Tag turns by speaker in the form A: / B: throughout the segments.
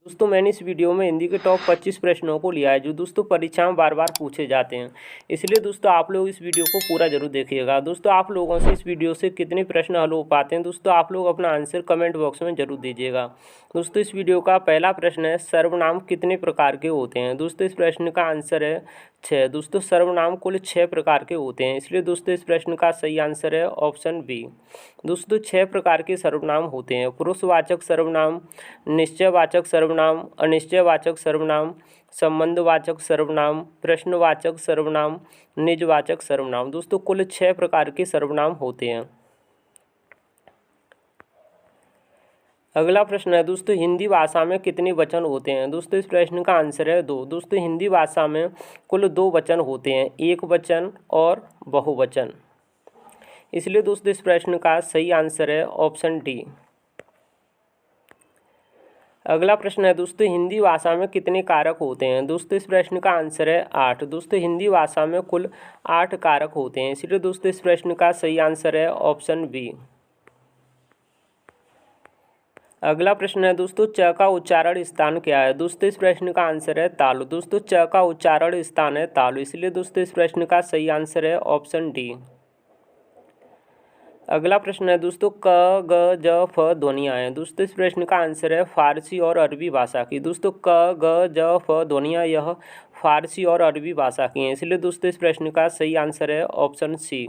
A: दोस्तों मैंने इस वीडियो में हिंदी के टॉप 25 प्रश्नों को लिया है जो दोस्तों परीक्षा में बार बार पूछे जाते हैं। इसलिए दोस्तों आप लोग इस वीडियो को पूरा जरूर देखिएगा। दोस्तों आप लोगों से इस वीडियो से कितने प्रश्न हल हो पाते हैं दोस्तों आप लोग अपना आंसर कमेंट बॉक्स में जरूर दीजिएगा। दोस्तों इस वीडियो का पहला प्रश्न है, सर्वनाम कितने प्रकार के होते हैं। दोस्तों इस प्रश्न का आंसर है 6। दोस्तों सर्वनाम कुल 6 प्रकार के होते हैं, इसलिए दोस्तों इस प्रश्न का सही आंसर है ऑप्शन बी। दोस्तों 6 प्रकार के सर्वनाम होते हैं, पुरुषवाचक सर्वनाम, निश्चयवाचक सर्वनाम, अनिश्चयवाचक सर्वनाम, संबंधवाचक सर्वनाम, प्रश्नवाचक सर्वनाम, निजवाचक सर्वनाम। दोस्तों कुल 6 प्रकार के सर्वनाम होते हैं। अगला प्रश्न है दोस्तों, हिंदी भाषा में कितने वचन होते हैं। दोस्तों इस प्रश्न का आंसर है 2। दोस्तों हिंदी भाषा में कुल 2 वचन होते हैं, एक वचन और बहुवचन। इसलिए दोस्तों इस प्रश्न का सही आंसर है ऑप्शन डी। अगला प्रश्न है दोस्तों, हिंदी भाषा में कितने कारक होते हैं। दोस्तों इस प्रश्न का आंसर है 8। दोस्तों हिंदी भाषा में कुल 8 कारक होते हैं, इसलिए दोस्तों इस प्रश्न का सही आंसर है ऑप्शन बी। अगला प्रश्न है दोस्तों, च का उच्चारण स्थान क्या है। दोस्तों इस प्रश्न का आंसर है तालु। दोस्तों च का उच्चारण स्थान है तालु, इसलिए दोस्तों इस प्रश्न का सही आंसर है ऑप्शन डी। अगला प्रश्न है दोस्तों, क ग ज फ ध्वनियाँ हैं। दोस्तों इस प्रश्न का आंसर है फारसी और अरबी भाषा की। दोस्तों क ग ज फ ध्वनियाँ यह फारसी और अरबी भाषा की हैं, इसलिए दोस्तों इस प्रश्न का सही आंसर है ऑप्शन सी।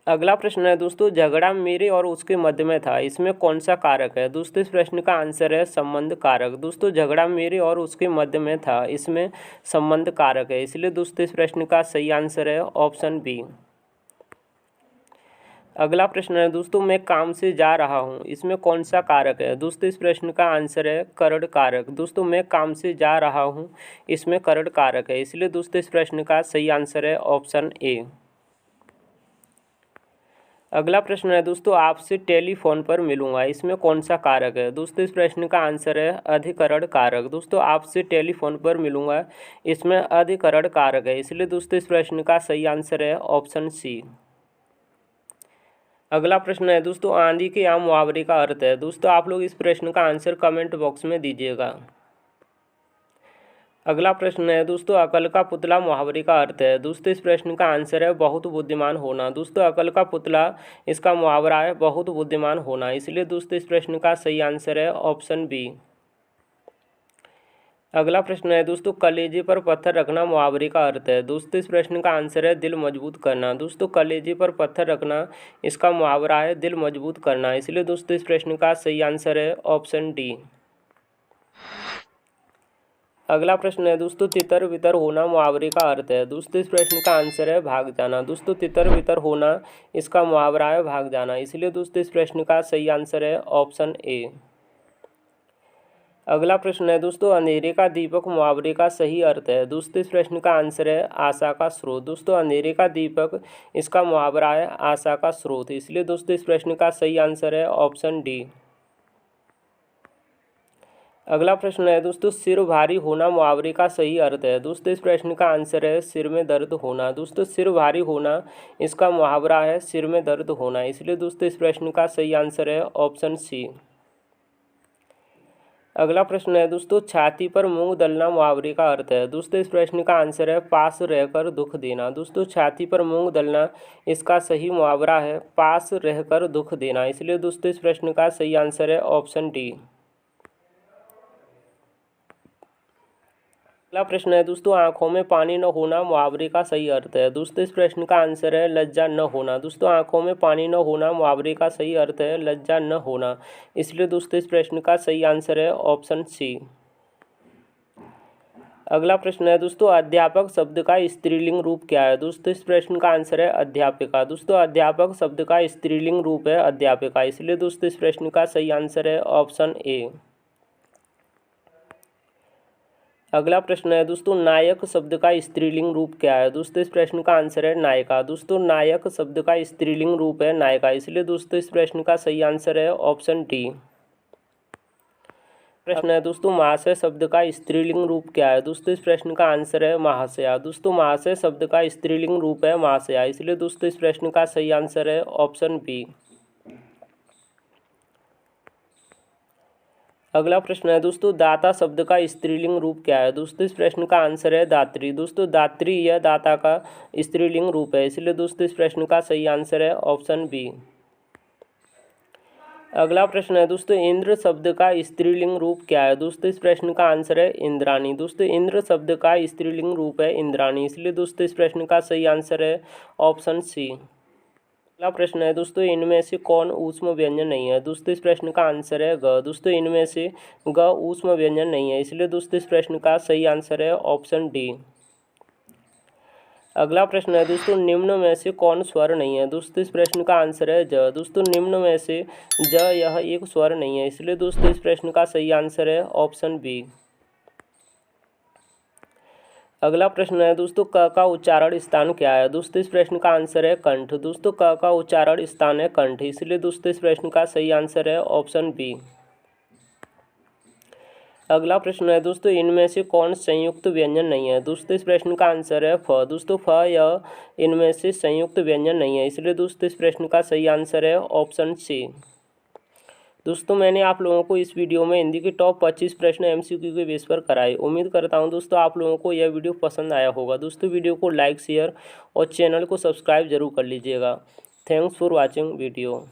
A: अगला प्रश्न है दोस्तों, झगड़ा मेरे और उसके मध्य में था, इसमें कौन सा कारक है। दोस्तों इस प्रश्न का आंसर है संबंध कारक। दोस्तों झगड़ा मेरे और उसके मध्य में था, इसमें संबंध कारक है, इसलिए दोस्तों इस प्रश्न का सही आंसर है ऑप्शन बी। अगला प्रश्न है दोस्तों, मैं काम से जा रहा हूँ, इसमें कौन सा कारक है। दोस्तों इस प्रश्न का आंसर है करण कारक। दोस्तों मैं काम से जा रहा हूँ, इसमें करण कारक है, इसलिए दोस्तों इस प्रश्न का सही आंसर है ऑप्शन ए। अगला प्रश्न है दोस्तों, आपसे टेलीफोन पर मिलूंगा, इसमें कौन सा कारक है। दोस्तों इस प्रश्न का आंसर है अधिकरण कारक। दोस्तों आपसे टेलीफोन पर मिलूंगा, इसमें अधिकरण कारक है, इसलिए दोस्तों इस प्रश्न का सही आंसर है ऑप्शन सी। अगला प्रश्न है दोस्तों, आंधी के आम मुहावरे का अर्थ है। दोस्तों आप लोग इस प्रश्न का आंसर कमेंट बॉक्स में दीजिएगा। अगला प्रश्न है दोस्तों, अकल का पुतला मुहावरे का अर्थ है। दोस्तों इस प्रश्न का आंसर है बहुत बुद्धिमान होना। दोस्तों अकल का पुतला इसका मुहावरा है बहुत बुद्धिमान होना, इसलिए दोस्तों इस प्रश्न का सही आंसर है ऑप्शन बी। अगला प्रश्न है दोस्तों, कलेजे पर पत्थर रखना मुहावरे का अर्थ है। दोस्तों इस प्रश्न का आंसर है दिल मजबूत करना। दोस्तों कलेजे पर पत्थर रखना इसका मुहावरा है दिल मजबूत करना, इसलिए दोस्तों इस प्रश्न का सही आंसर है ऑप्शन डी। अगला प्रश्न है दोस्तों, तितर बितर होना मुहावरे का अर्थ है। दोस्तों इस प्रश्न का आंसर है भाग जाना। दोस्तों तितर बितर होना इसका मुहावरा है भाग जाना, इसलिए दोस्तों इस प्रश्न का सही आंसर है ऑप्शन ए। अगला प्रश्न है दोस्तों, अंधेरे का दीपक मुहावरे का सही अर्थ है। दोस्तों इस प्रश्न का आंसर है आशा का स्रोत। दोस्तों अंधेरे का दीपक इसका मुहावरा है आशा का स्रोत, इसलिए दोस्तों इस प्रश्न का सही आंसर है ऑप्शन डी। अगला प्रश्न है दोस्तों, सिर भारी होना मुहावरे का सही अर्थ है। दोस्तों इस प्रश्न का आंसर है सिर में दर्द होना। दोस्तों सिर भारी होना इसका मुहावरा है सिर में दर्द होना, इसलिए दोस्तों इस प्रश्न का सही आंसर है ऑप्शन सी। अगला प्रश्न है दोस्तों, छाती पर मूंग दलना मुहावरे का अर्थ है। दोस्तों इस प्रश्न का आंसर है पास रहकर दुख देना। दोस्तों छाती पर मूंग दलना इसका सही मुहावरा है पास रहकर दुख देना, इसलिए दोस्तों इस प्रश्न का सही आंसर है ऑप्शन डी। अगला प्रश्न है दोस्तों, आंखों में पानी न होना मुहावरे का सही अर्थ है। दोस्तों इस प्रश्न का आंसर है लज्जा न होना। दोस्तों आंखों में पानी न होना मुहावरे का सही अर्थ है लज्जा न होना, इसलिए दोस्तों इस प्रश्न का सही आंसर है ऑप्शन सी। अगला प्रश्न है दोस्तों, अध्यापक शब्द का स्त्रीलिंग रूप क्या है। दोस्तों इस प्रश्न का आंसर है अध्यापिका। दोस्तों अध्यापक शब्द का स्त्रीलिंग रूप है अध्यापिका, इसलिए दोस्तों इस प्रश्न का सही आंसर है ऑप्शन ए। अगला प्रश्न है दोस्तों, नायक शब्द का स्त्रीलिंग रूप क्या है। दोस्तों इस प्रश्न का आंसर है नायिका। दोस्तों नायक शब्द का स्त्रीलिंग रूप है नायिका, इसलिए दोस्तों इस प्रश्न का सही आंसर है ऑप्शन डी। प्रश्न है दोस्तों, महाशय शब्द का स्त्रीलिंग रूप क्या है। दोस्तों इस प्रश्न का आंसर है महाशया। दोस्तों महाशय शब्द का स्त्रीलिंग रूप है महाशया, इसलिए दोस्तों इस प्रश्न का सही आंसर है ऑप्शन बी। अगला प्रश्न है दोस्तों, दाता शब्द का स्त्रीलिंग रूप क्या है? दोस्तों इस प्रश्न का आंसर है दात्री। दोस्तों दात्री यह दाता का स्त्रीलिंग रूप है, इसलिए दोस्तों इस प्रश्न का सही आंसर है ऑप्शन बी। अगला प्रश्न है दोस्तों, इंद्र शब्द का स्त्रीलिंग रूप क्या है? दोस्तों इस प्रश्न का आंसर है इंद्राणी। दोस्तों इंद्र शब्द का स्त्रीलिंग रूप है इंद्राणी, इसलिए दोस्तों इस प्रश्न का सही आंसर है ऑप्शन सी। अगला प्रश्न है दोस्तों, इनमें से कौन ऊष्म व्यंजन नहीं है? दोस्तों इस प्रश्न का आंसर है ग। दोस्तों इनमें से ग ऊष्म व्यंजन नहीं है, इसलिए दोस्तों इस प्रश्न का सही आंसर है ऑप्शन डी। अगला प्रश्न है दोस्तों, निम्न में से कौन स्वर नहीं है? दोस्तों इस प्रश्न का आंसर है ज। दोस्तों निम्न में से ज यह एक स्वर नहीं है, इसलिए दोस्तों इस प्रश्न का सही आंसर है ऑप्शन बी। अगला प्रश्न है दोस्तों, क का उच्चारण स्थान क्या है? दोस्तों इस प्रश्न का आंसर है कंठ। दोस्तों क का उच्चारण स्थान है कंठ, इसलिए दोस्तों इस प्रश्न का सही आंसर है ऑप्शन बी। अगला प्रश्न है दोस्तों, इनमें से कौन संयुक्त व्यंजन नहीं है? दोस्तों इस प्रश्न का आंसर है फ। दोस्तों फ यह इनमें से संयुक्त व्यंजन नहीं है, इसलिए दोस्तों इस प्रश्न का सही आंसर है ऑप्शन सी। दोस्तों मैंने आप लोगों को इस वीडियो में हिंदी के टॉप 25 प्रश्न एमसीक्यू के बेस पर कराए। उम्मीद करता हूं दोस्तों आप लोगों को यह वीडियो पसंद आया होगा। दोस्तों वीडियो को लाइक शेयर और चैनल को सब्सक्राइब जरूर कर लीजिएगा। Thanks for watching video.